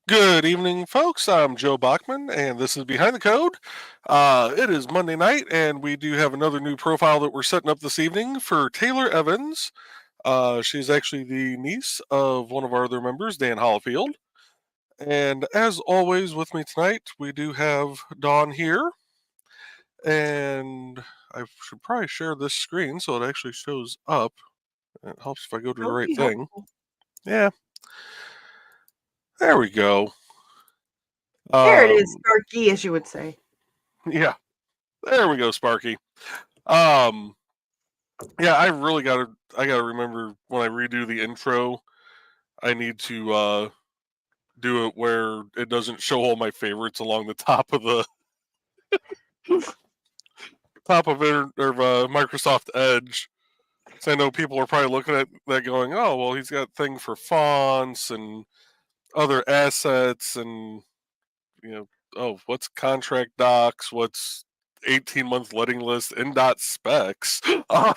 Good evening, folks. I'm Joe Bachman, and this is Behind the Code. It is Monday night, and we do have another new profile that we're setting up this evening for Taylor Evans. She's actually the niece of one of our other members, Dan Hollifield. And as always, with me tonight, we do have Dawn here. And I should probably share this screen so it actually shows up. It helps if I go to the right thing. Yeah. There we go. There it is, Sparky, as you would say. Yeah. There we go, Sparky. Yeah, I gotta remember when I redo the intro, I need to do it where it doesn't show all my favorites along the top of the Microsoft Edge. So I know people are probably looking at that going, oh, well, he's got a thing for fonts and other assets and, what's contract docs, what's 18-month letting list, NDOT specs. Oh.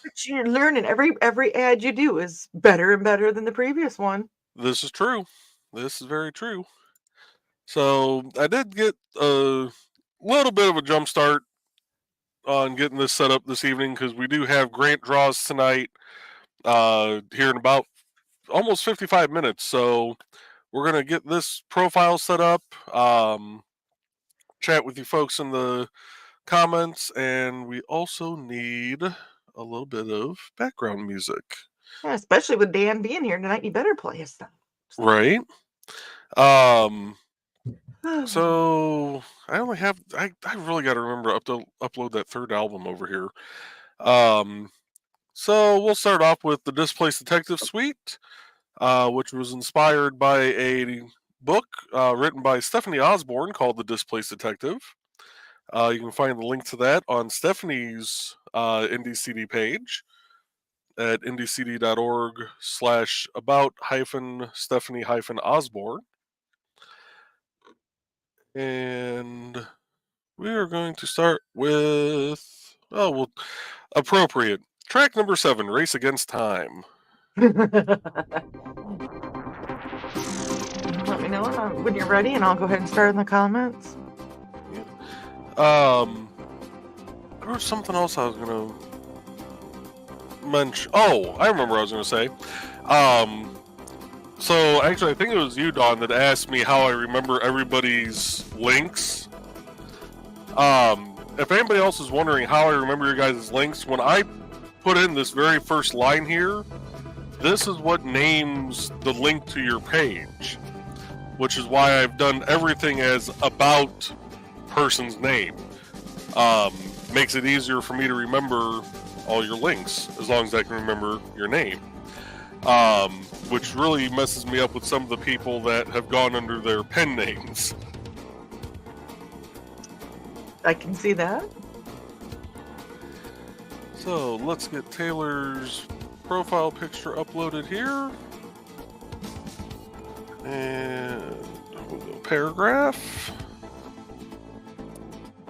But you're learning. Every ad you do is better and better than the previous one. This is true. This is very true. So I did get a little bit of a jump start on getting this set up this evening because we do have grant draws tonight here in about almost 55 minutes. So we're going to get this profile set up, chat with you folks in the comments, and we also need a little bit of background music. Yeah, especially with Dan being here tonight, you better play his stuff. Right. So I only have I really got to remember to upload that third album over here. So we'll start off with the Displaced Detective Suite, which was inspired by a book written by Stephanie Osborne called The Displaced Detective. You can find the link to that on Stephanie's Indie CD page. at indiecd.org/about-Stephanie-Osborne. And we are going to start with, appropriate. Track number 7, Race Against Time. Let me know when you're ready, and I'll go ahead and start in the comments. There was something else I was going to mention. Oh, I remember what I was going to say. So actually, I think it was you, Dawn, that asked me how I remember everybody's links. If anybody else is wondering how I remember your guys' links, when I put in this very first line here, this is what names the link to your page, which is why I've done everything as about person's name. Makes it easier for me to remember all your links, as long as I can remember your name. Which really messes me up with some of the people that have gone under their pen names. I can see that. So let's get Taylor's profile picture uploaded here. And we'll go paragraph.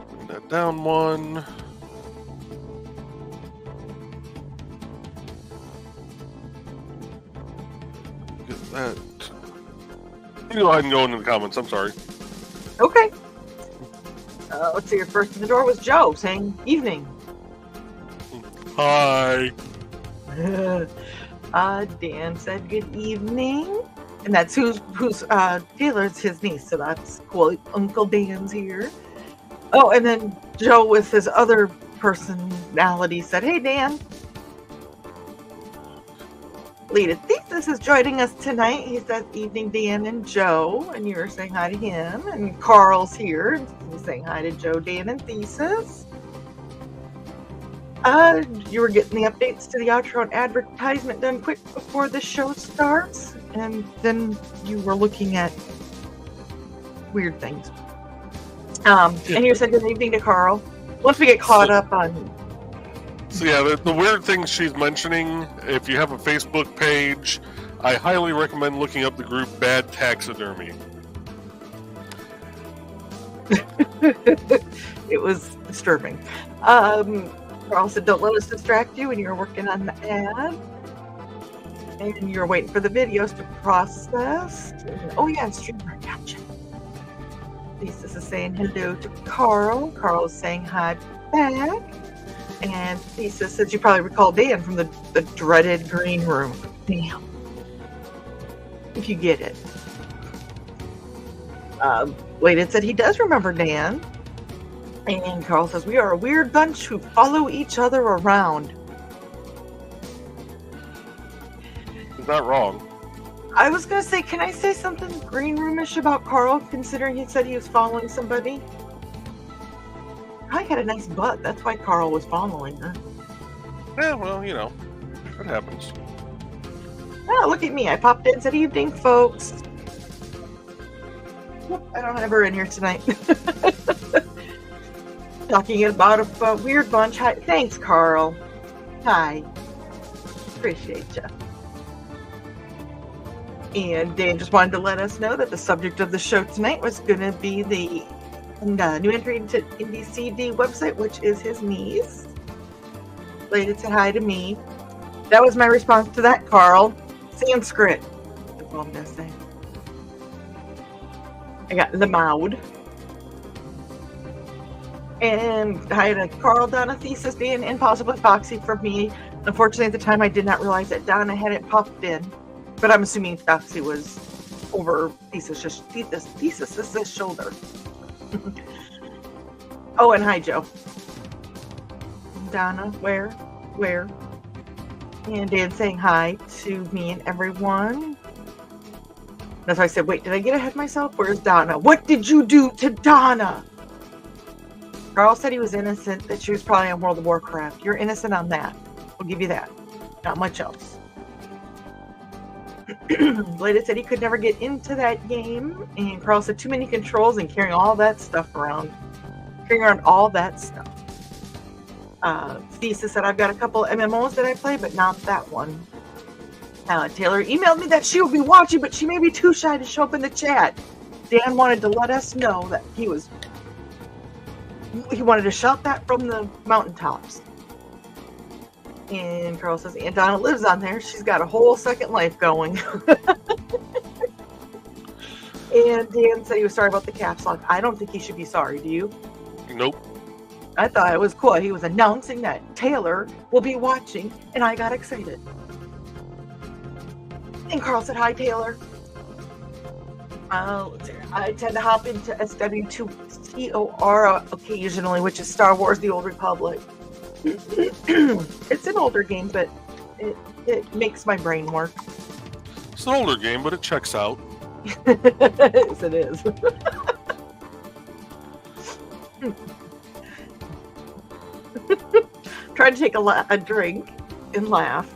Bring that down one. Get that. You go ahead and go into the comments, I'm sorry. Okay. Let's see, your first in the door was Joe saying evening. Hi. Dan said good evening. And that's who's Taylor's his niece, so that's cool. Uncle Dan's here. Oh, and then Joe with his other personality said, hey Dan. Lita Thesis is joining us tonight. He says evening Dan and Joe, and you were saying hi to him. And Carl's here. He's saying hi to Joe, Dan, and Thesis. You were getting the updates to the outro and advertisement done quick before the show starts, and then you were looking at weird things. And you said good evening to Carl. Once we get caught up on... So yeah, the weird things she's mentioning, if you have a Facebook page, I highly recommend looking up the group Bad Taxidermy. It was disturbing. Carl said, don't let us distract you when you're working on the ad. And you're waiting for the videos to process. Oh yeah, streamer, gotcha. Thesis is saying hello to Carl. Carl is saying hi back. And Thesis says you probably recall Dan from the dreaded green room. Damn. If you get it. Layden said he does remember Dan. And Carl says, we are a weird bunch who follow each other around. Is that wrong? I was going to say, can I say something green roomish about Carl, considering he said he was following somebody? I had a nice butt. That's why Carl was following her. Yeah, well, you know, it happens. Oh, look at me. I popped in and said, evening, folks. I don't have her in here tonight. Talking about a weird bunch. Hi. Thanks, Carl. Hi. Appreciate you. And Dan just wanted to let us know that the subject of the show tonight was going to be the new entry into Indie CD website, which is his niece. Related to hi to me. That was my response to that, Carl. Sanskrit. That's all I'm going to say. I got the Maud. And hi to Carl, Donna, Thesis, Dan, and possibly Foxy from me. Unfortunately, at the time, I did not realize that Donna hadn't popped in. But I'm assuming Foxy was over Thesis' shoulder. Oh, and hi, Joe. Donna, where? And Dan saying hi to me and everyone. That's why I said, wait, did I get ahead of myself? Where's Donna? What did you do to Donna? Carl said he was innocent, that she was probably on World of Warcraft. You're innocent on that. We'll give you that. Not much else. Bladed said he could never get into that game. And Carl said too many controls and carrying all that stuff around. Carrying around all that stuff. Thesis said, I've got a couple MMOs that I play, but not that one. Taylor emailed me that she will be watching, but she may be too shy to show up in the chat. Dan wanted to let us know that he wanted to shout that from the mountaintops. And Carl says, Aunt Donna lives on there. She's got a whole second life going. And Dan said he was sorry about the caps lock. I don't think he should be sorry. Do you? Nope. I thought it was cool. He was announcing that Taylor will be watching, and I got excited. And Carl said, hi, Taylor. Let's see. I tend to hop into SW2COR occasionally, which is Star Wars The Old Republic. It's an older game, but it makes my brain work. It's an older game, but it checks out. Yes, it is. Try to take a drink and laugh.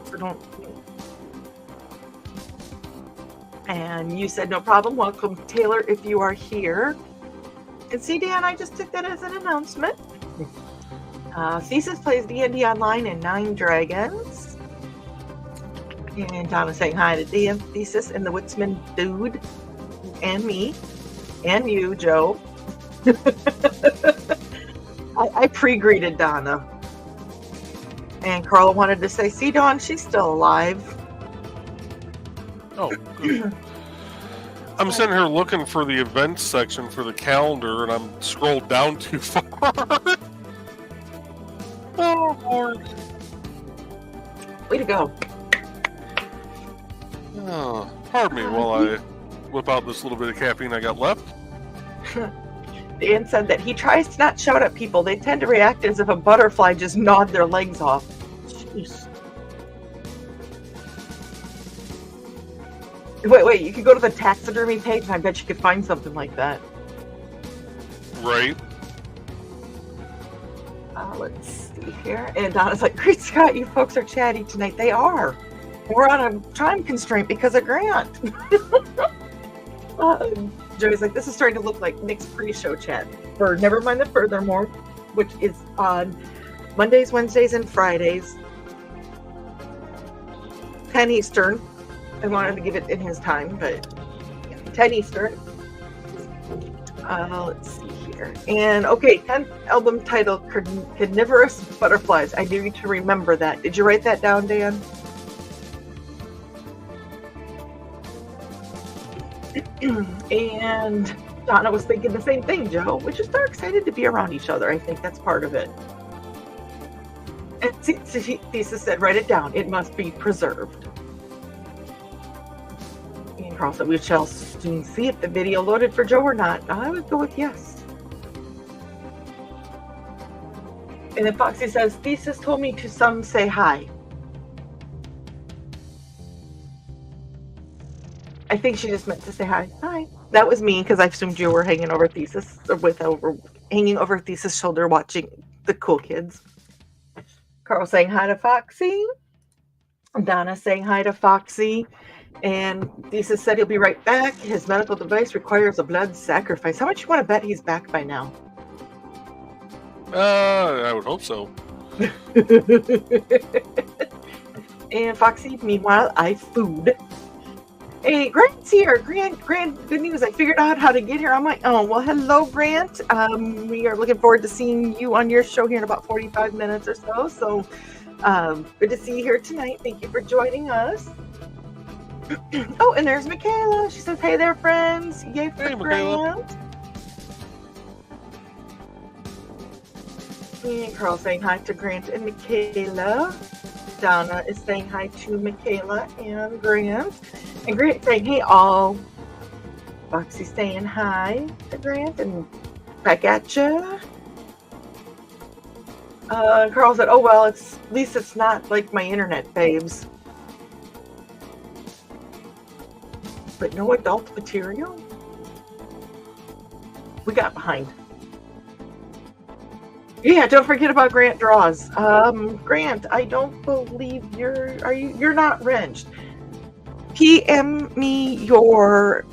And you said, no problem. Welcome, Taylor, if you are here. And see, Dan, I just took that as an announcement. Thesis plays D&D Online and Nine Dragons. And Donna saying hi to Dan, Thesis, and the Woodsman dude, and me, and you, Joe. I pre-greeted Donna. And Carla wanted to say, see, Dawn, she's still alive. Oh, good. I'm sitting here looking for the events section for the calendar, and I'm scrolled down too far. Oh, Lord. Way to go. Oh, pardon me while I whip out this little bit of caffeine I got left. Dan said that he tries to not shout at people. They tend to react as if a butterfly just gnawed their legs off. Jeez. Wait, you could go to the taxidermy page and I bet you could find something like that. Right. Let's see here. And Donna's like, great Scott, you folks are chatty tonight. They are. We're on a time constraint because of Grant. Joey's like, this is starting to look like Nick's pre-show chat for Never Mind the Furthermore, which is on Mondays, Wednesdays, and Fridays, 10 Eastern. I wanted to give it in his time, but 10 Eastern. Let's see here. And okay, 10th album title, Carnivorous Butterflies. I need to remember that. Did you write that down, Dan? And Donna was thinking the same thing, Joe. We're just excited to be around each other. I think that's part of it. And Thesis said, write it down. It must be preserved. And Carl said, we shall soon see if the video loaded for Joe or not. I would go with yes. And then Foxy says, Thesis told me to some say hi. I think she just meant to say hi. Hi. That was me because I assumed you were hanging over Thesis or hanging over Thesis' shoulder watching the cool kids. Carl saying hi to Foxy. Donna saying hi to Foxy. And Thesis said he'll be right back. His medical device requires a blood sacrifice. How much you want to bet he's back by now? I would hope so. And Foxy, meanwhile, I food. Hey, Grant's here. Grant, good news. I figured out how to get here on my own. Well, hello, Grant. We are looking forward to seeing you on your show here in about 45 minutes or so. So, good to see you here tonight. Thank you for joining us. Oh, and there's Michaela. She says, hey there, friends. Yay for Grant. And Carl saying hi to Grant and Michaela. Donna is saying hi to Michaela and Grant. And Grant saying, hey, all. Foxy saying hi to Grant and back at ya. Carl said, oh, well, at least it's not like my internet babes. But no adult material? We got behind. Yeah, don't forget about Grant Draws. Grant, I don't believe you're not wrenched. PM me your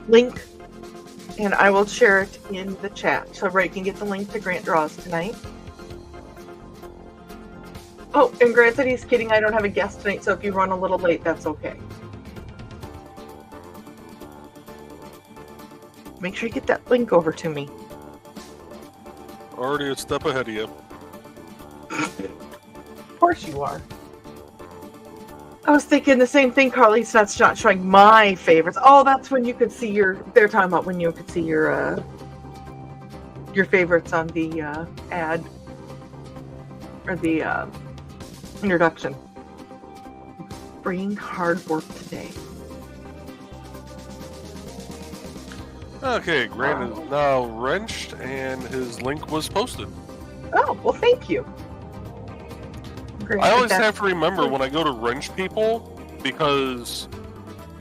link and I will share it in the chat so everybody can get the link to Grant Draws tonight. Oh, and Grant said he's kidding. I don't have a guest tonight, so if you run a little late, that's okay. Make sure you get that link over to me. Already a step ahead of you. Of course you are. I was thinking the same thing, Carly. So that's not showing my favorites. Oh, that's when you could see your. They're talking about when you could see your favorites on the ad or the introduction. Brain hard work today. Okay, Grant is now wrenched, and his link was posted. Oh, well, thank you. Grant, I always have to remember when I go to wrench people, because,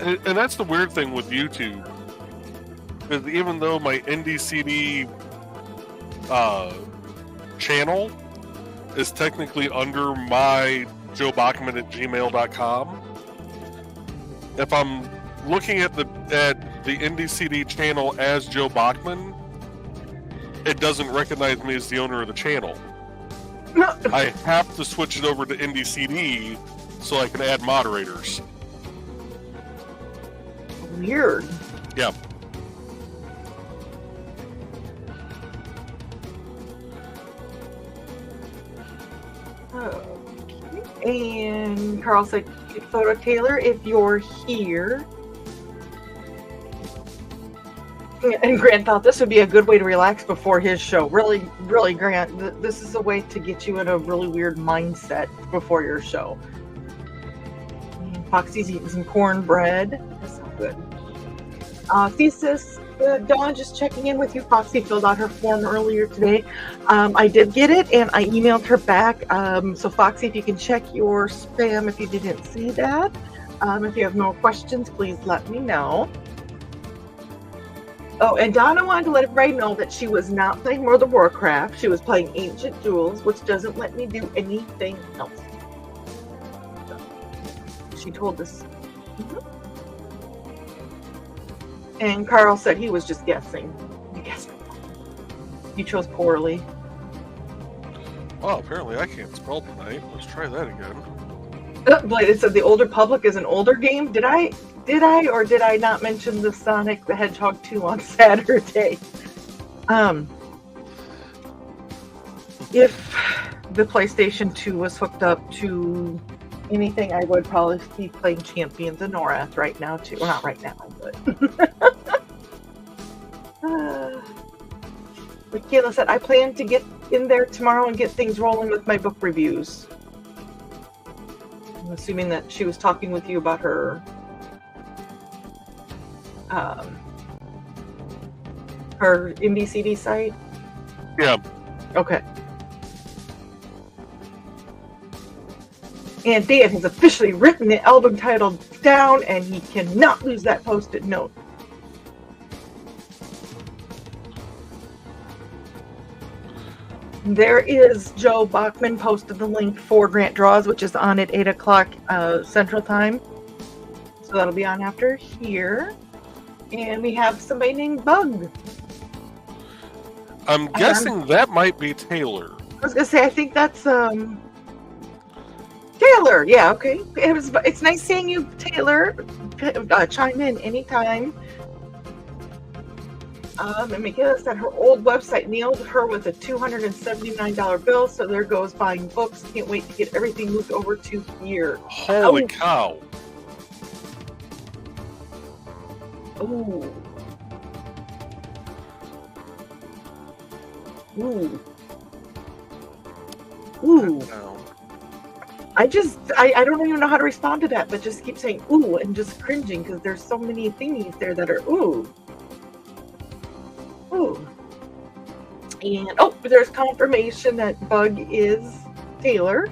and that's the weird thing with YouTube, is even though my NDCD channel is technically under my joebachman@gmail.com, if I'm looking at the NDCD channel as Joe Bachman, it doesn't recognize me as the owner of the channel. I have to switch it over to NDCD so I can add moderators. Weird. Yeah. Okay. And Carl said, photo Taylor, if you're here. And Grant thought this would be a good way to relax before his show. Really, really, Grant, this is a way to get you in a really weird mindset before your show. And Foxy's eating some cornbread. That's so good. Thesis, Dawn, just checking in with you. Foxy filled out her form earlier today. I did get it, and I emailed her back. So Foxy, if you can check your spam if you didn't see that. If you have more questions, please let me know. Oh, and Donna wanted to let everybody know that she was not playing World of Warcraft. She was playing Ancient Duels, which doesn't let me do anything else. She told us. And Carl said he was just guessing. You guessed. You chose poorly. Well, apparently I can't spell tonight. Let's try that again. But it said the Old Republic is an older game. Did I or did I not mention the Sonic the Hedgehog 2 on Saturday? If the PlayStation 2 was hooked up to anything, I would probably be playing Champions of Norath right now too. Well, not right now, but Michaela said, I plan to get in there tomorrow and get things rolling with my book reviews. I'm assuming that she was talking with you about her her NDCD site? Yeah. Okay. And Dan has officially written the album title down, and he cannot lose that post-it note. There is Joe Bachman posted the link for Grant Draws, which is on at 8 o'clock Central Time. So that'll be on after here. And we have somebody named Bug. I'm guessing that might be Taylor. I was going to say, I think that's Taylor. Yeah, okay. It's nice seeing you, Taylor. Chime in anytime. And Michaela said her old website nailed her with a $279 bill, so there goes buying books. Can't wait to get everything moved over to here. Holy cow. Ooh. Ooh. Ooh. I don't even know how to respond to that, but just keep saying ooh and just cringing because there's so many thingies there that are ooh. Ooh. And there's confirmation that Bug is Taylor.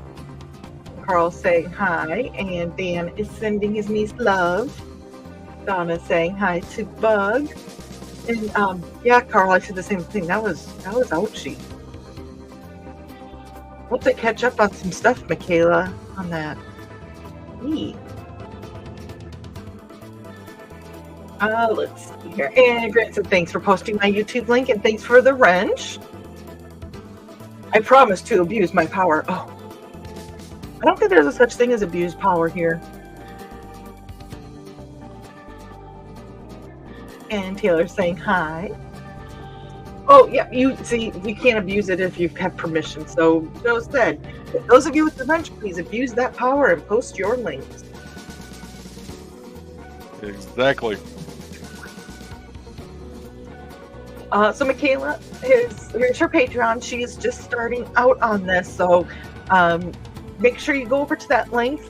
Carl's saying hi, and Dan is sending his niece love. Donna saying hi to Bug. And yeah, Carl, I said the same thing. That was ouchy. We'll have to catch up on some stuff, Michaela, on that. Neat. Let's see here. And Grant said, thanks for posting my YouTube link, and thanks for the wrench. I promise to abuse my power. Oh. I don't think there's a such thing as abused power here. And Taylor's saying hi. Oh, yeah, you see, you can't abuse it if you have permission. So Joe said, those of you with revenge, please abuse that power and post your links. Exactly. So Michaela, here's her Patreon. She's just starting out on this. So make sure you go over to that link.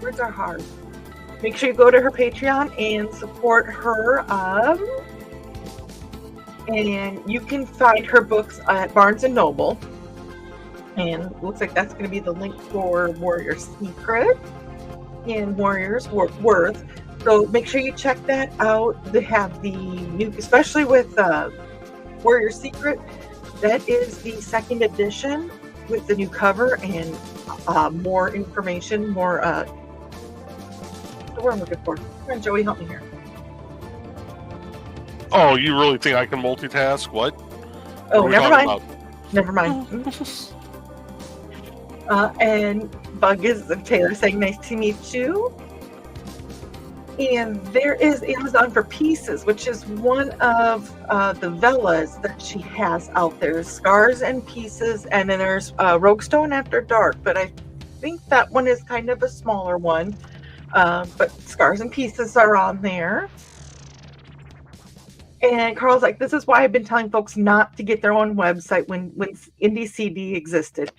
Words are hard. Make sure you go to her Patreon and support her. And you can find her books at Barnes and Noble. And it looks like that's going to be the link for Warrior Secret and Warrior's Worth. So make sure you check that out. They have the new, especially with Warrior Secret, that is the second edition with the new cover and more information, more. What I'm looking for. Come on, Joey, help me here. Oh, you really think I can multitask? What? Oh, What are we never talking mind. about? Never mind. And Bug is Taylor saying, "Nice to meet you." And there is Amazon for Pieces, which is one of the Vellas that she has out there. Scars and Pieces, and then there's Roguestone After Dark, but I think that one is kind of a smaller one. But Scars and Pieces are on there. And Carl's like, this is why I've been telling folks not to get their own website when Indie CD existed.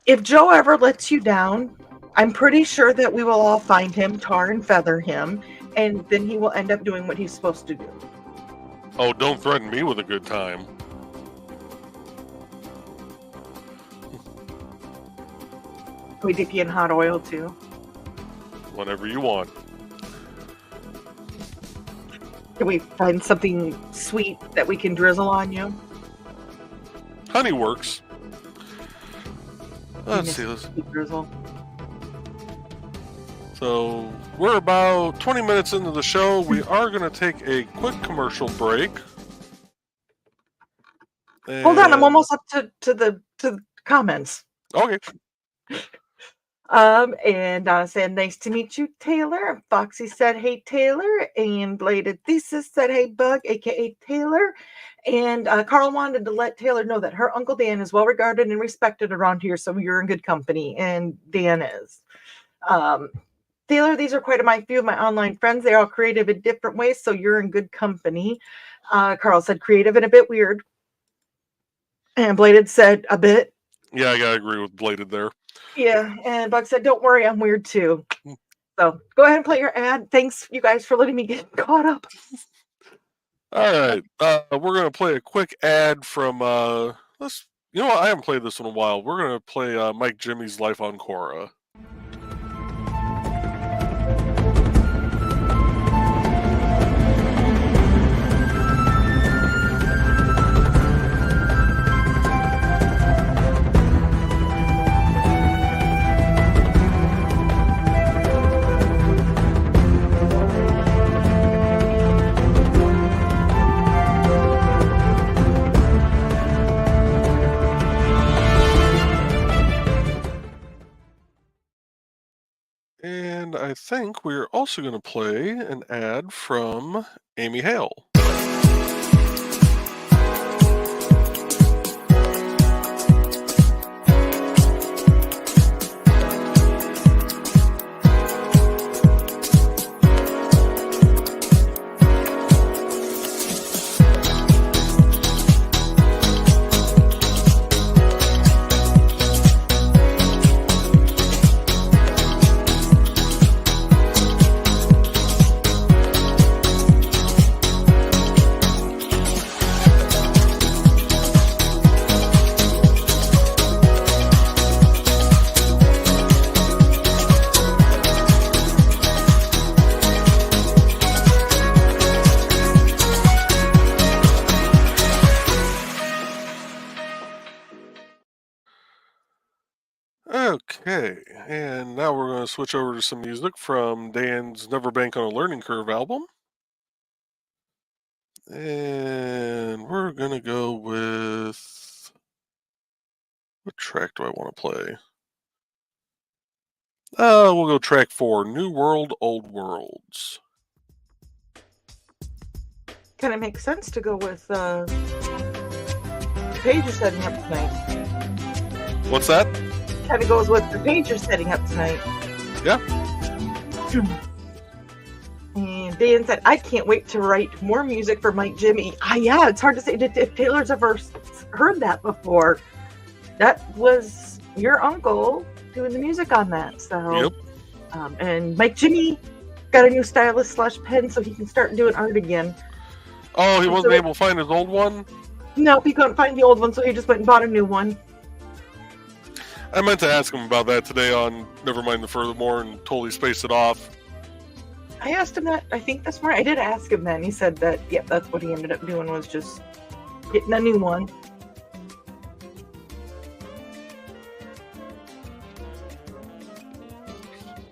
If Joe ever lets you down, I'm pretty sure that we will all find him, tar and feather him, and then he will end up doing what he's supposed to do. Oh, don't threaten me with a good time. We dip you in hot oil too. Whenever you want. Can we find something sweet that we can drizzle on you? Honey works. Let's see. Sweet drizzle. So we're about 20 minutes into the show. We are going to take a quick commercial break. Hold on, I'm almost up to the comments. Okay. And saying nice to meet you, Taylor. Foxy said, hey, Taylor. And Bladed Thesis said, hey, Bug, aka Taylor. And Carl wanted to let Taylor know that her Uncle Dan is well regarded and respected around here, so you're in good company. And Dan is. Taylor, these are quite a few of my online friends. They're all creative in different ways, so you're in good company. Carl said creative and a bit weird. And Bladed said a bit. Yeah, I gotta agree with Bladed there. Yeah, and Bug said, don't worry, I'm weird too. So go ahead and play your ad. Thanks, you guys, for letting me get caught up. All right, we're gonna play a quick ad from let's. You know what? I haven't played this in a while. We're gonna play Mike Jimmy's Life on Korra. And I think we're also going to play an ad from Amy Hale. Okay, and now we're going to switch over to some music from Dan's Never Bank on a Learning Curve album. And we're going to go with What track do I want to play? We'll go track 4, New World, Old Worlds. Kind of makes sense to go with page you're setting up tonight. What's that? Kind of goes with the page you're setting up tonight. Yeah. And Dan said, I can't wait to write more music for Mike Jimmy. Yeah, it's hard to say if Taylor's ever heard that before. That was your uncle doing the music on that. So, Yep. And Mike Jimmy got a new stylus / pen so he can start doing art again. Oh, he wasn't able to find his old one? No, he couldn't find the old one, so he just went and bought a new one. I meant to ask him about that today on Nevermind the Furthermore and totally spaced it off. I asked him that, I think this morning. I did ask him that, and he said that, yeah, that's what he ended up doing, was just getting a new one.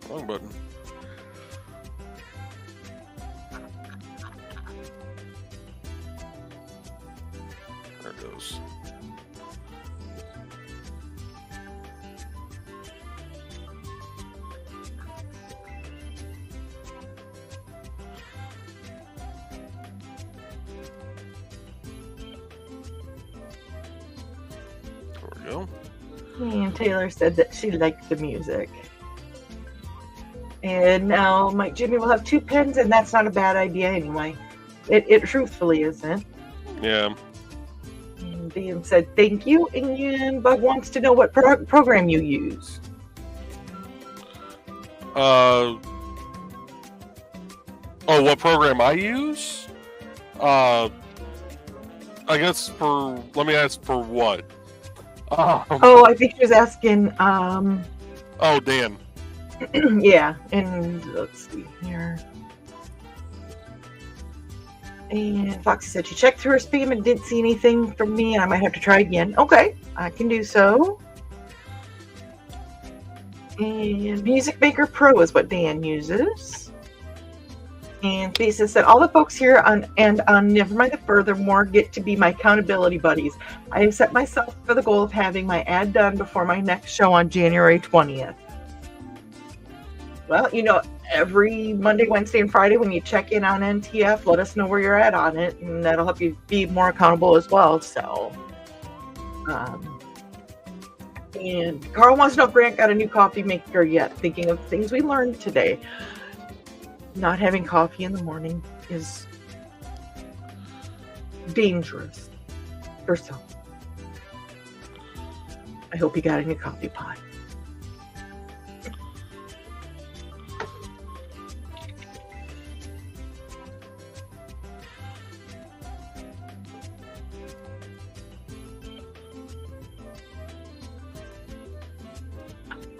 Wrong button. There it goes. There we go. And Taylor said that she liked the music. And now Mike Jimmy will have 2 pens, and that's not a bad idea anyway. It truthfully isn't. Yeah. And Dan said thank you, and Bug wants to know what program you use. Oh, what program I use? I guess let me ask for what? Oh, I think she was asking, Oh, Dan. yeah, and let's see here. And Foxy said she checked through her spam and didn't see anything from me, and I might have to try again. Okay, I can do so. And Music Maker Pro is what Dan uses. And Lisa said, all the folks here on Nevermind the Furthermore get to be my accountability buddies. I have set myself for the goal of having my ad done before my next show on January 20th. Well, you know, every Monday, Wednesday, and Friday when you check in on NTF, let us know where you're at on it, and that'll help you be more accountable as well. So, and Carl wants to know if Grant got a new coffee maker yet. Thinking of things we learned today. Not having coffee in the morning is dangerous for some. I hope you got a new coffee pot.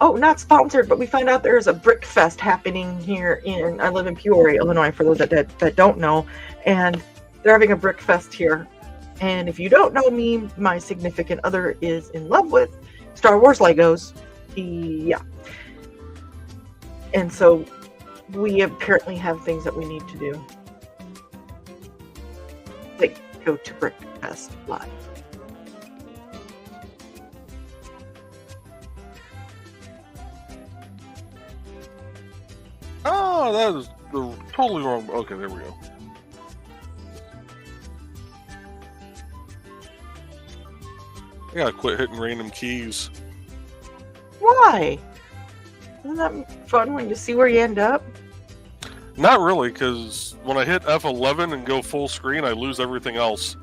Oh, not sponsored, but we found out there's a Brick Fest happening here I live in Peoria, Illinois, for those that don't know. And they're having a Brick Fest here. And if you don't know me, my significant other is in love with Star Wars Legos. Yeah. And so we apparently have things that we need to do. Like go to Brick Fest live. Oh, that is the totally wrong. Okay, there we go. I gotta quit hitting random keys. Why? Isn't that fun when you see where you end up? Not really, because when I hit F11 and go full screen, I lose everything else.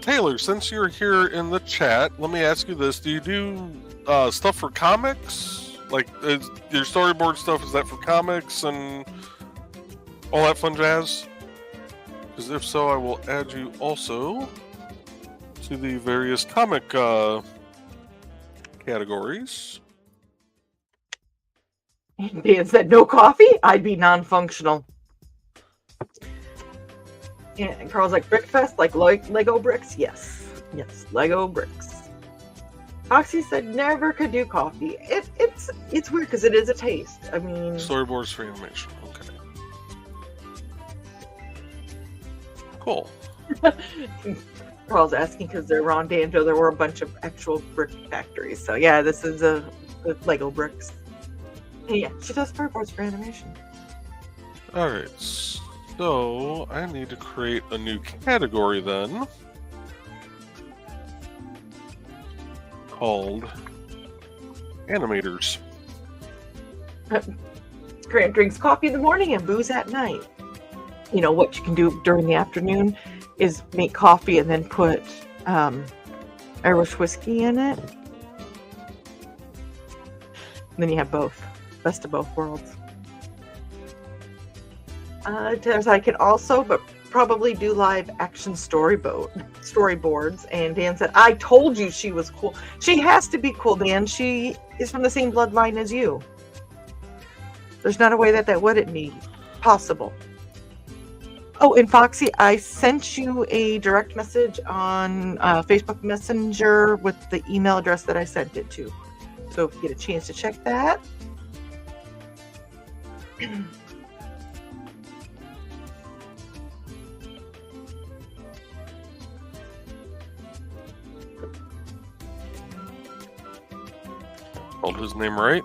Taylor, since you're here in the chat, let me ask you this. Do you do stuff for comics? Like, your storyboard stuff, is that for comics and all that fun jazz? Because if so, I will add you also to the various comic categories. Dan said, no coffee? I'd be non-functional. And Carl's like, Brickfest, like Lego bricks? Yes. Yes, Lego bricks. Foxy said never could do coffee. It's weird because it is a taste. I mean, Storyboards for animation. Okay. Cool. Carl's asking because they're Ron Danjo. There were a bunch of actual brick factories. So yeah, this is a Lego bricks. And yeah, she does storyboards for animation. All right. So I need to create a new category then, called animators. Grant drinks coffee in the morning and booze at night. You know what you can do during the afternoon is make coffee and then put Irish whiskey in it. And then you have both. Best of both worlds. I can also, but probably do live action storyboards. And Dan said, I told you she was cool. She has to be cool, Dan. She is from the same bloodline as you. There's not a way that wouldn't be possible. Oh, and Foxy, I sent you a direct message on Facebook Messenger with the email address that I sent it to. So if you get a chance to check that. Hold his name right.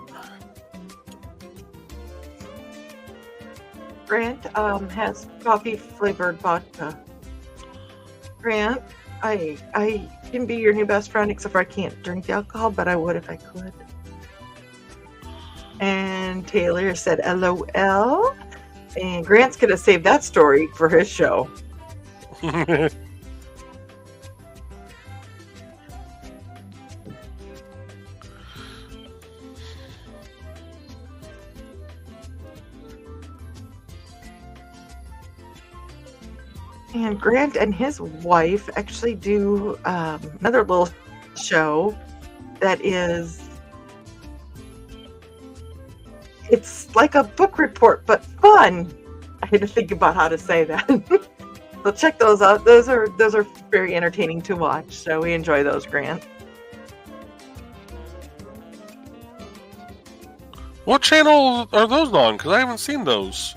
Grant has coffee flavored vodka. Grant, I can be your new best friend, except for I can't drink the alcohol, but I would if I could. And Taylor said LOL. And Grant's gonna save that story for his show. And Grant and his wife actually do another little show that is, it's like a book report, but fun. I had to think about how to say that. So check those out. Those are very entertaining to watch. So we enjoy those, Grant. What channel are those on? Because I haven't seen those.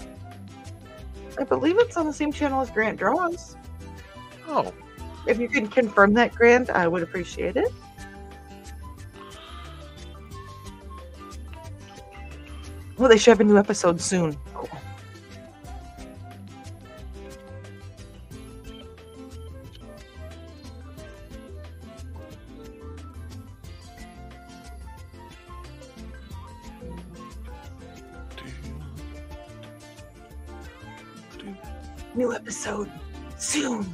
I believe it's on the same channel as Grant Draws. Oh. If you can confirm that, Grant, I would appreciate it. Well, they should have a new episode soon. Cool. New episode soon.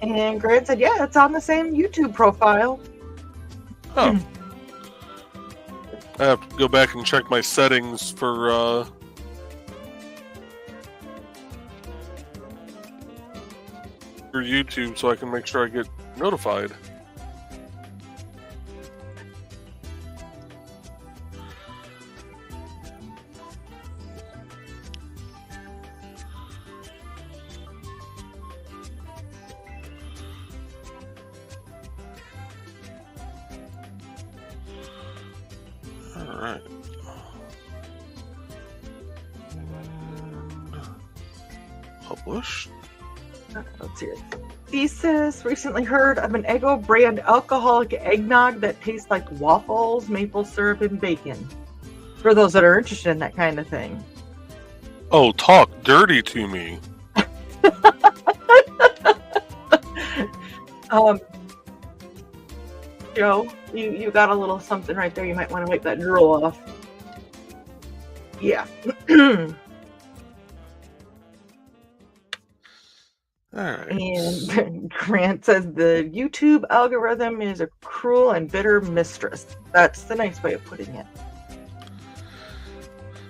And Grant said, yeah, it's on the same YouTube profile. Oh. I have to go back and check my settings for YouTube so I can make sure I get notified. Alright. Publish. Let's see it. Thesis recently heard of an Eggo brand alcoholic eggnog that tastes like waffles, maple syrup, and bacon. For those that are interested in that kind of thing. Oh, talk dirty to me. Joe, you got a little something right there. You might want to wipe that drool off. Yeah. Alright. And Grant says the YouTube algorithm is a cruel and bitter mistress. That's the nice way of putting it.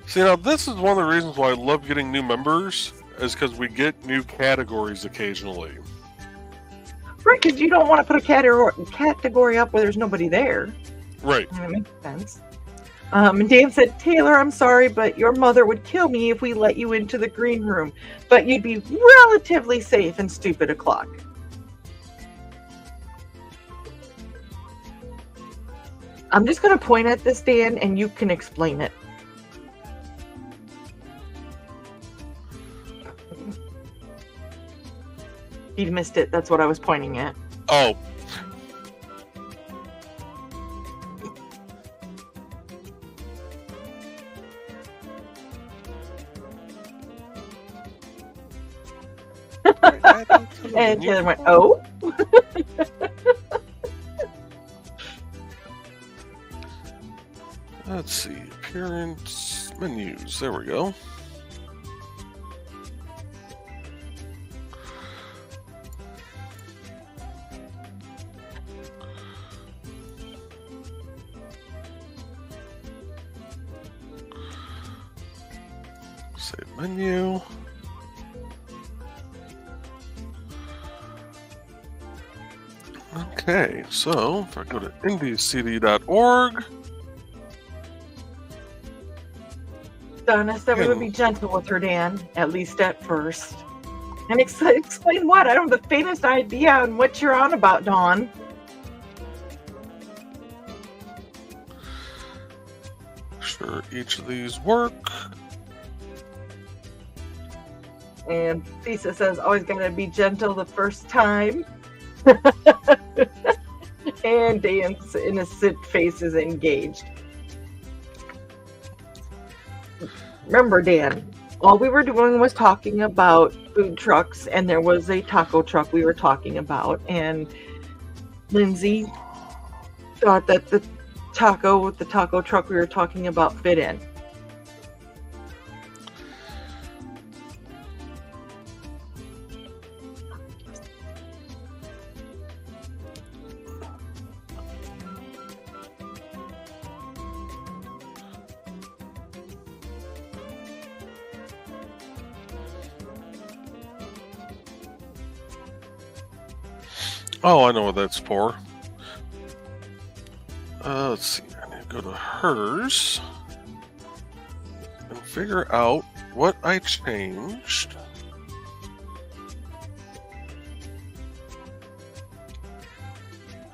See, now this is one of the reasons why I love getting new members, is because we get new categories occasionally. Right, because you don't want to put a category up where there's nobody there. Right. That makes sense. And Dan said, Taylor, I'm sorry, but your mother would kill me if we let you into the green room. But you'd be relatively safe in stupid o'clock. I'm just going to point at this, Dan, and you can explain it. You missed it. That's what I was pointing at. Oh. And Taylor went, oh. Let's see. Appearance menus. There we go. Save menu. Okay, so if I go to indiecd.org. Donna said we would be gentle with her, Dan, at least at first. And explain what? I don't have the faintest idea on what you're on about, Dawn. Sure, each of these work. And Lisa says, always gotta be gentle the first time. And Dan's innocent face is engaged. Remember, Dan, all we were doing was talking about food trucks, and there was a taco truck we were talking about, and Lindsay thought that the taco truck we were talking about fit in. Oh, I know what that's for. Let's see. I need to go to hers and figure out what I changed.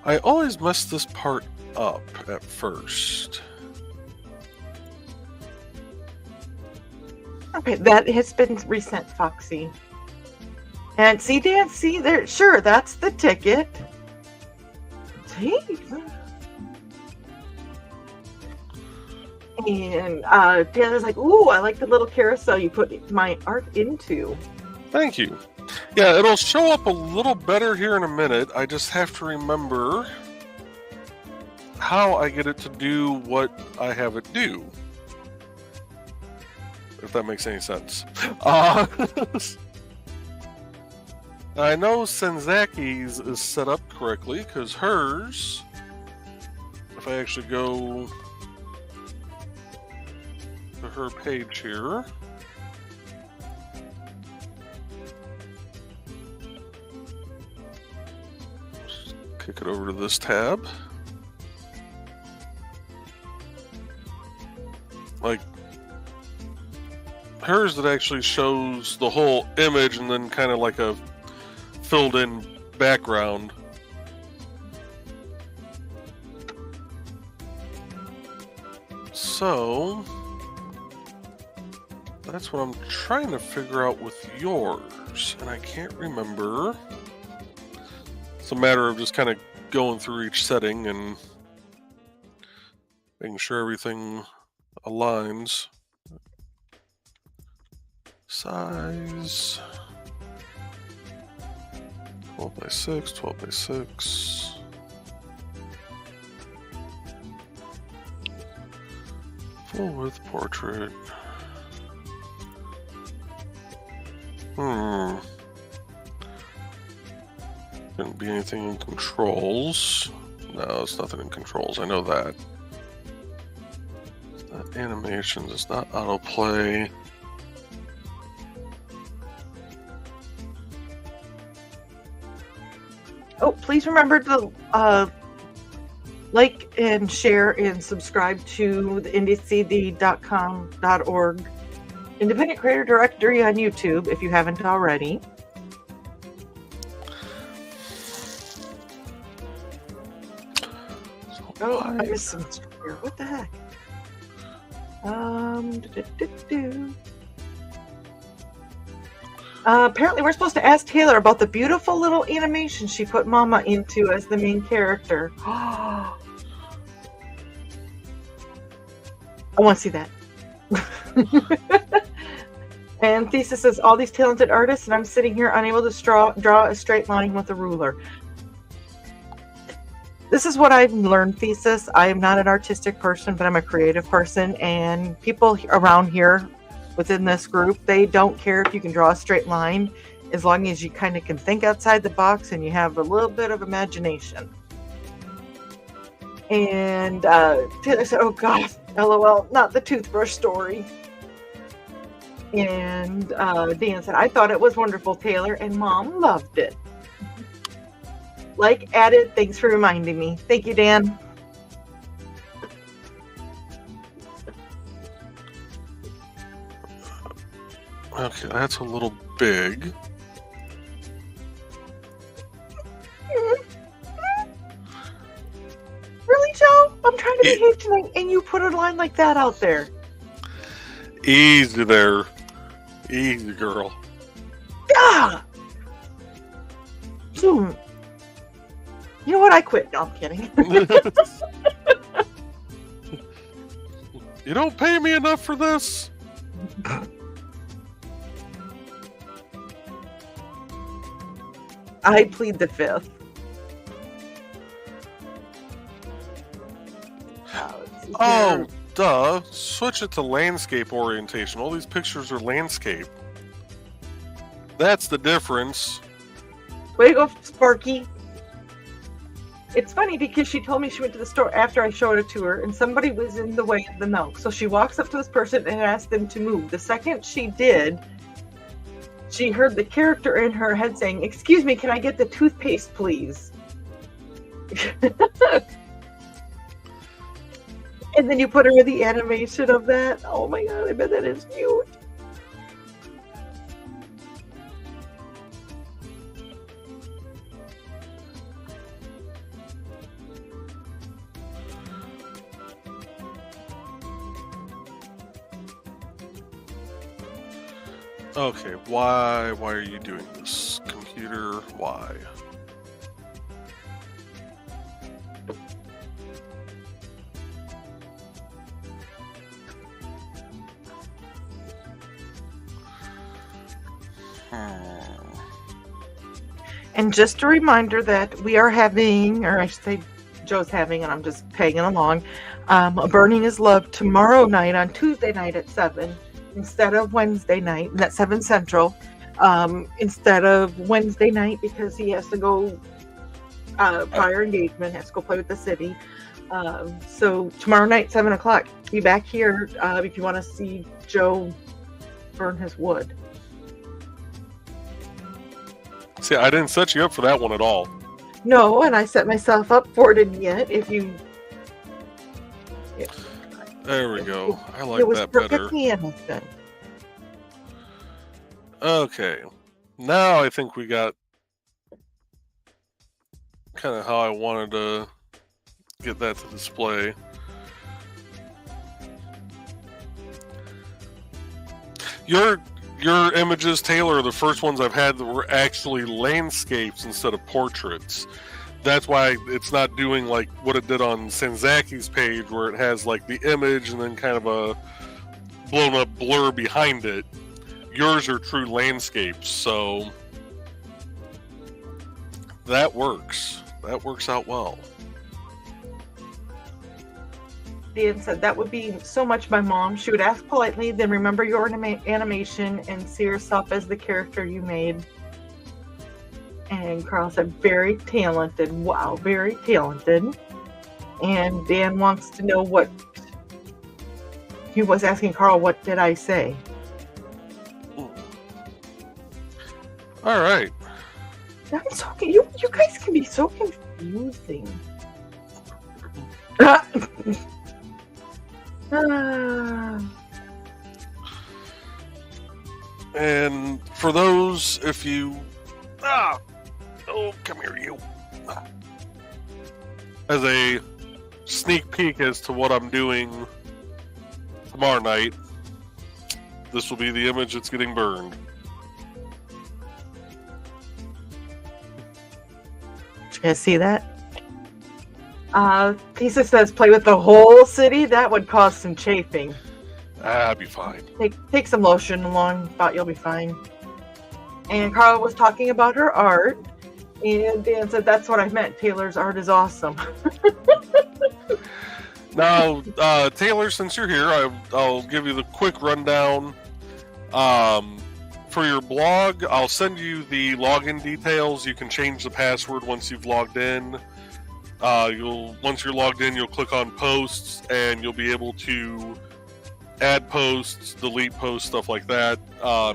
I always mess this part up at first. Okay, that has been resent, Foxy. And see, Dan, see there, sure, that's the ticket. See? And Taylor's like, ooh, I like the little carousel you put my art into. Thank you. Yeah, it'll show up a little better here in a minute. I just have to remember how I get it to do what I have it do. If that makes any sense. I know Senzaki's is set up correctly because hers, if I actually go to her page here, just kick it over to this tab. Like hers that actually shows the whole image and then kind of like a filled in background. So that's what I'm trying to figure out with yours, and I can't remember. It's a matter of just kind of going through each setting and making sure everything aligns. Size 12 by 6, 12 by 6. Full width portrait. Couldn't be anything in controls. No, it's nothing in controls. I know that. It's not animations. It's not autoplay. Oh, please remember to like and share and subscribe to the indiecd.com.org Independent Creator Directory on YouTube if you haven't already. So Oh, I Why? missed some here. What the heck? Do-do-do-do. Apparently, we're supposed to ask Taylor about the beautiful little animation she put Mama into as the main character. I want to see that. And Thesis says, all these talented artists, and I'm sitting here unable to draw a straight line with a ruler. This is what I've learned, Thesis. I am not an artistic person, but I'm a creative person. And people around here within this group, they don't care if you can draw a straight line, as long as you kind of can think outside the box and you have a little bit of imagination. And Taylor said, oh gosh, LOL, not the toothbrush story. And Dan said, I thought it was wonderful, Taylor, and Mom loved it. Like added, thanks for reminding me. Thank you, Dan. Okay, that's a little big. Really, Joe? I'm trying to behave tonight, and you put a line like that out there. Easy there. Easy, girl. Ah! You know what? I quit. No, I'm kidding. You don't pay me enough for this? I plead the fifth. Oh, duh. Switch it to landscape orientation. All these pictures are landscape. That's the difference. Way to go, Sparky. It's funny because she told me she went to the store after I showed it to her, and somebody was in the way of the milk. So she walks up to this person and asks them to move. The second she did, she heard the character in her head saying, excuse me, can I get the toothpaste, please? And then you put her in the animation of that. Oh my god, I bet that is cute. Okay, why are you doing this? Computer, why? And just a reminder that we are having, or I should say Joe's having, and I'm just tagging along, a Burning is Love tomorrow night on Tuesday night at 7 instead of Wednesday night, and at 7 Central, instead of Wednesday night because he has to go prior engagement, has to go play with the city. So tomorrow night, 7 o'clock, be back here if you want to see Joe burn his wood. See, I didn't set you up for that one at all. No, and I set myself up for it in yet. If you, There we go. I like it was that better. perfectly innocent. Okay. Now I think we got kind of how I wanted to get that to display. Your images, Taylor, are the first ones I've had that were actually landscapes instead of portraits. That's why it's not doing like what it did on Sanzaki's page, where it has like the image and then kind of a blown up blur behind it. Yours are true landscapes, so that works. That works out well. Dan said that would be so much my mom. She would ask politely, then remember your animation and see herself as the character you made. And Carl said, very talented. Wow, very talented. And Dan wants to know what he was asking Carl, what did I say? All right. That's so you guys can be so confusing. And for those, if you come here, you. As a sneak peek as to what I'm doing tomorrow night. This will be the image that's getting burned. Did you guys see that? Thesis says play with the whole city. That would cause some chafing. I'll be fine. Take some lotion along. Thought you'll be fine. And Carl was talking about her art. And Dan said, that's what I meant. Taylor's art is awesome. Now, Taylor, since you're here, I'll give you the quick rundown. For your blog, I'll send you the login details. You can change the password once you've logged in. Once you're logged in, you'll click on posts, and you'll be able to add posts, delete posts, stuff like that.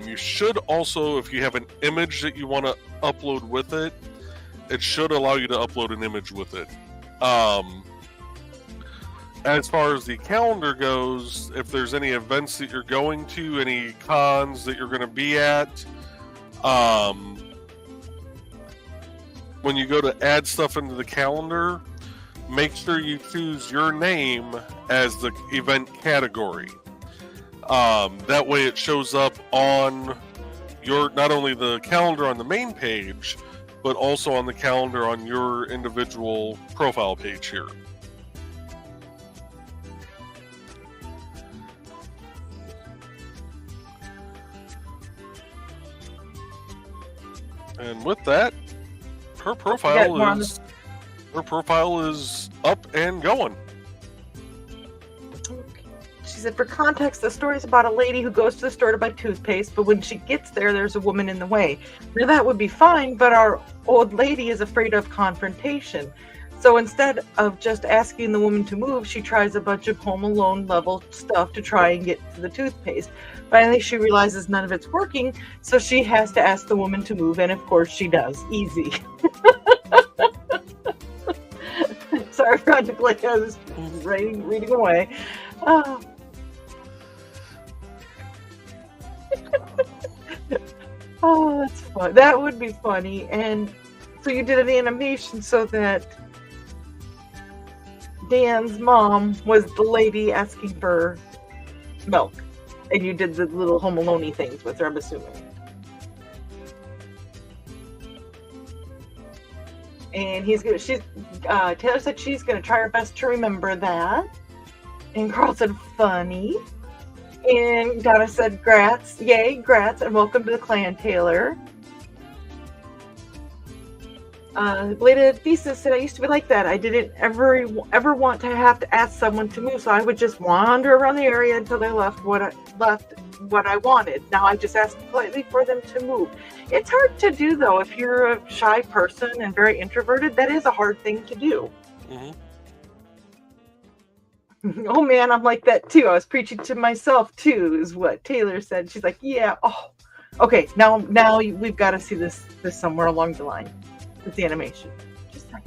You should also, if you have an image that you want to upload with it, it should allow you to upload an image with it. As far as the calendar goes, if there's any events that you're going to, any cons that you're going to be at, when you go to add stuff into the calendar, make sure you choose your name as the event category. That way it shows up on your, not only the calendar on the main page, but also on the calendar on your individual profile page here. And with that, her profile is up and going. She said, for context, the story is about a lady who goes to the store to buy toothpaste, but when she gets there, there's a woman in the way. Now, that would be fine, but our old lady is afraid of confrontation. So instead of just asking the woman to move, she tries a bunch of Home Alone level stuff to try and get to the toothpaste. Finally, she realizes none of it's working, so she has to ask the woman to move, and of course she does. Easy. Sorry, Project Blake, I was reading away. Oh, that's fun. That would be funny. And so you did an animation so that Dan's mom was the lady asking for milk, and you did the little Home Alone-y things with her, I'm assuming. And Taylor said she's gonna try her best to remember that. And Carl said funny. And Donna said grats, yay, grats, and welcome to the clan, Taylor. Belated Thesis said, I used to be like that. I didn't ever want to have to ask someone to move, so I would just wander around the area until they left what I wanted. Now I just ask politely for them to move. It's hard to do, though. If you're a shy person and very introverted, that is a hard thing to do. Mm-hmm. Oh man, I'm like that too. I was preaching to myself too, is what Taylor said. She's like, yeah, oh, okay. Now we've got to see this somewhere along the line with the animation. Just like.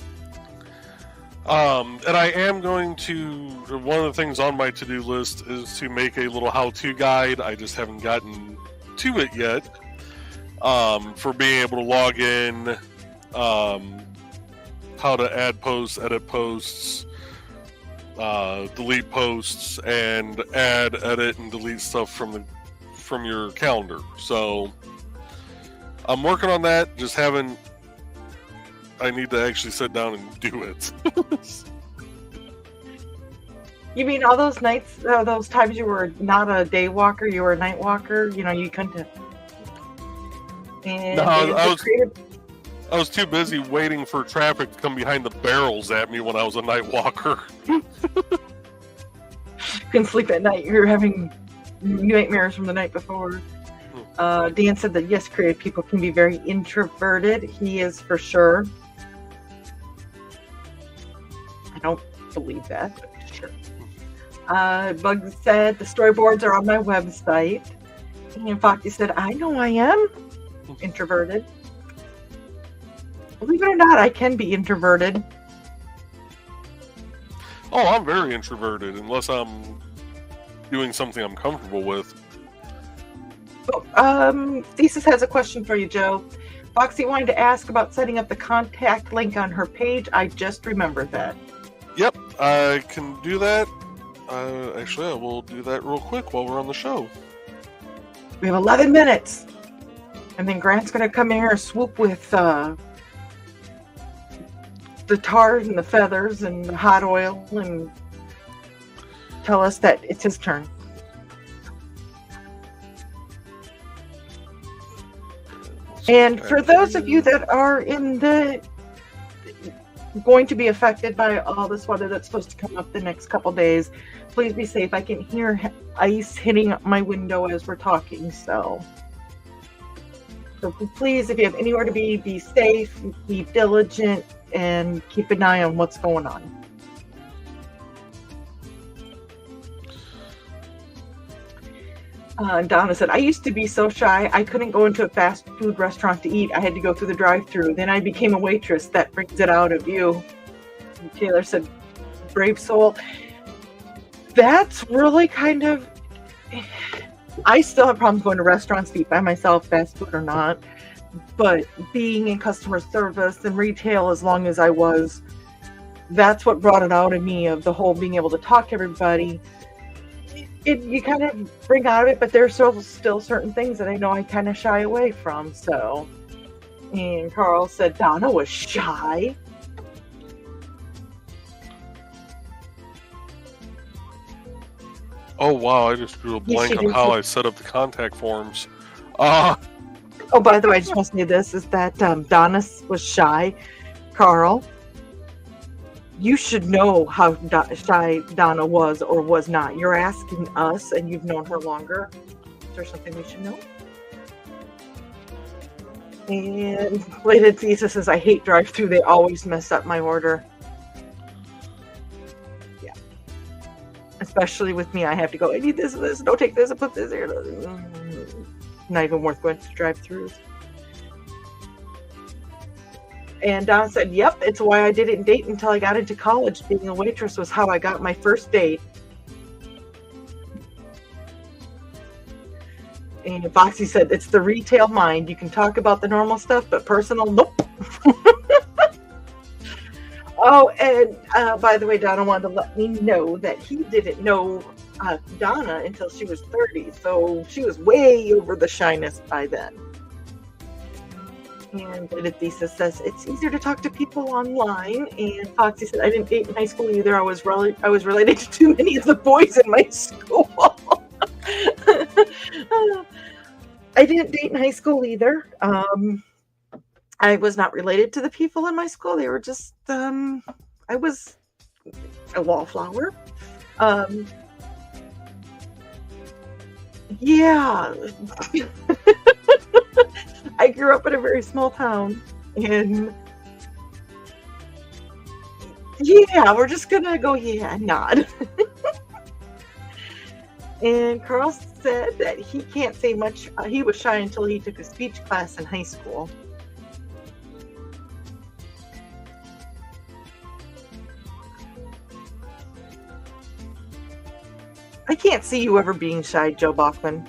And I am going to. One of the things on my to-do list is to make a little how-to guide. I just haven't gotten to it yet. For being able to log in, how to add posts, edit posts. Delete posts, and add, edit, and delete stuff from your calendar. So I'm working on that. Just haven't. I need to actually sit down and do it. You mean all those nights, those times you were not a day walker, you were a night walker? You know, you couldn't. And no, I was too busy waiting for traffic to come behind the barrels at me when I was a night walker. Couldn't sleep at night. You're having nightmares from the night before. Dan said that yes, creative people can be very introverted. He is for sure. I don't believe that, but sure. Bug said the storyboards are on my website. And Foxy said, I know I am introverted. Believe it or not, I can be introverted. Oh, I'm very introverted unless I'm doing something I'm comfortable with. Thesis has a question for you, Joe. Foxy wanted to ask about setting up the contact link on her page. I just remembered that. Yep. I can do that. Actually, I will do that real quick while we're on the show. We have 11 minutes. And then Grant's going to come in here and swoop with the tars and the feathers and the hot oil and tell us that it's his turn. And for those of you that are going to be affected by all this weather that's supposed to come up the next couple days, please be safe. I can hear ice hitting my window as we're talking, so please, if you have anywhere to be safe, be diligent, and keep an eye on what's going on. Donna said, I used to be so shy, I couldn't go into a fast food restaurant to eat. I had to go through the drive-thru. Then I became a waitress. That brings it out of you. And Taylor said, brave soul. That's really kind of... I still have problems going to restaurants to eat by myself, fast food or not. But being in customer service and retail as long as I was, that's what brought it out of me, of the whole being able to talk to everybody. You kind of bring out of it, but there's still certain things that I know I kind of shy away from. So, and Carl said Donna was shy. Oh wow! I just drew a blank on how I set up the contact forms. Oh, by the way, I just want to say this is that Donna was shy. Carl, you should know how shy Donna was or was not. You're asking us, and you've known her longer. Is there something we should know? And Lady Thesis says, I hate drive-thru. They always mess up my order. Yeah. Especially with me, I have to go, I need this and this. Don't take this and put this here. Not even worth going to drive-thrus. And Don said, yep, it's why I didn't date until I got into college. Being a waitress was how I got my first date. And Foxy said, it's the retail mind. You can talk about the normal stuff, but personal, nope. Oh, and by the way, Donna wanted to let me know that he didn't know Donna until she was 30. So she was way over the shyness by then. And Thesis says it's easier to talk to people online. And Foxy said I didn't date in high school either. I was related to too many of the boys in my school. I didn't date in high school either. I was not related to the people in my school. They were just I was a wallflower. Yeah. I grew up in a very small town, and yeah, we're just gonna go, yeah, and nod. And Carl said that he can't say much. He was shy until he took a speech class in high school. I can't see you ever being shy, Joe Bachman.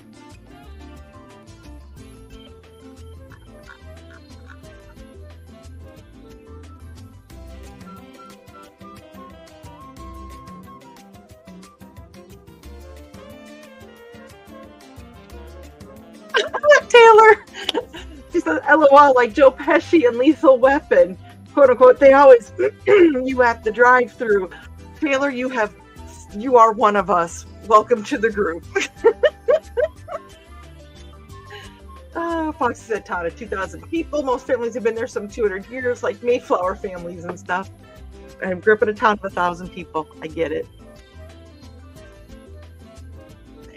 Taylor, she says, LOL, like Joe Pesci and Lethal Weapon, quote unquote. They always you at the drive-thru. Taylor, you are one of us. Welcome to the group. Fox said town of 2,000 people. Most families have been there some 200 years, like Mayflower families and stuff. I grew up in a town of 1,000 people. I get it.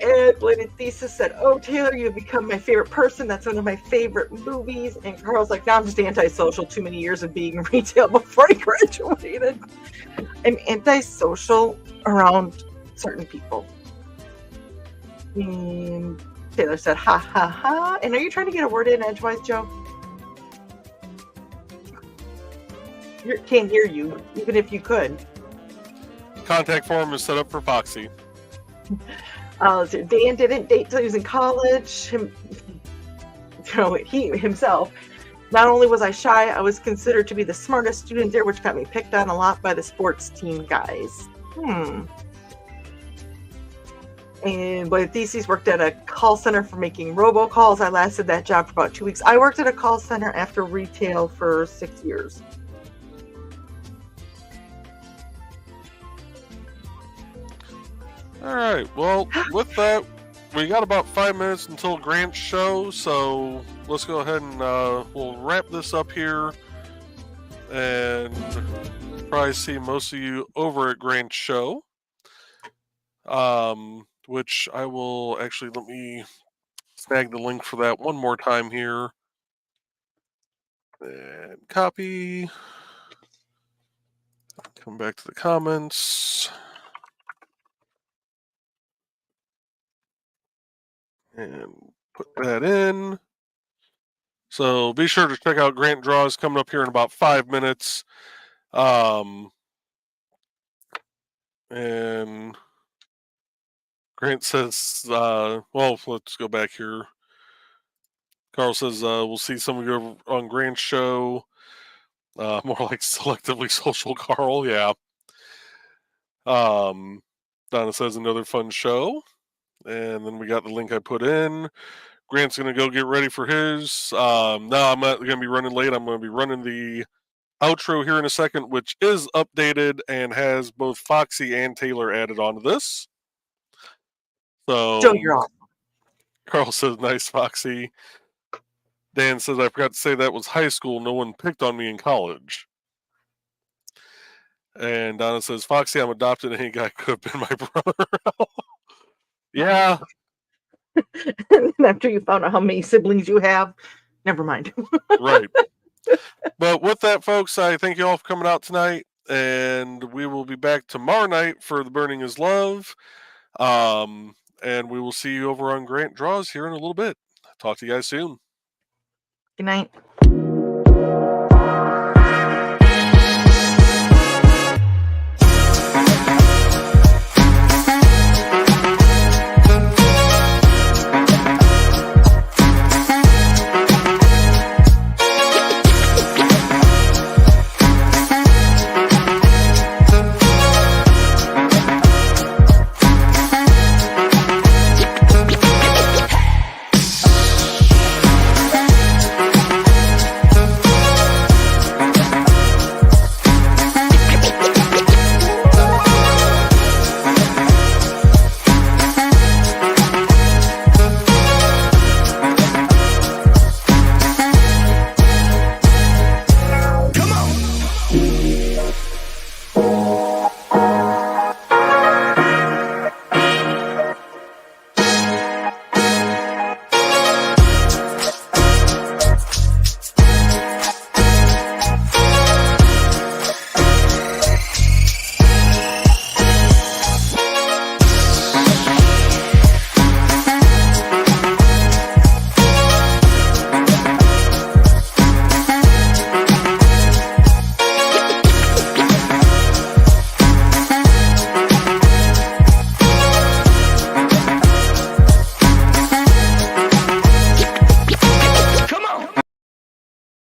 And Bladed Thesis said, oh, Taylor, you've become my favorite person. That's one of my favorite movies. And Carl's like, no, I'm just antisocial. Too many years of being in retail before I graduated. I'm antisocial around certain people. And Taylor said, ha, ha, ha. And are you trying to get a word in edgewise, Joe? Can't hear you, even if you could. Contact form is set up for Foxy. Dan didn't date till he was in college. He himself. Not only was I shy, I was considered to be the smartest student there, which got me picked on a lot by the sports team guys. And my thesis worked at a call center for making robocalls. I lasted that job for about 2 weeks. I worked at a call center after retail for 6 years. All right. Well, with that, we got about 5 minutes until Grant's show, so let's go ahead and we'll wrap this up here, and probably see most of you over at Grant's show. Which I will actually, let me snag the link for that one more time here, and copy. Come back to the comments. And put that in. So be sure to check out Grant Draws coming up here in about 5 minutes. And Grant says, well, let's go back here. Carl says, we'll see some of you on Grant's show. More like selectively social Carl, yeah. Donna says another fun show. And then we got the link I put in. Grant's going to go get ready for his. No, I'm not going to be running late. I'm going to be running the outro here in a second, which is updated and has both Foxy and Taylor added onto this. So you're awesome. Carl says, nice, Foxy. Dan says, I forgot to say that was high school. No one picked on me in college. And Donna says, Foxy, I'm adopted. Any guy could have been my brother. Yeah. After you found out how many siblings you have, never mind. Right. But with that, folks, I thank you all for coming out tonight. And we will be back tomorrow night for The Burning is Love. And we will see you over on Grant Draws here in a little bit. Talk to you guys soon. Good night.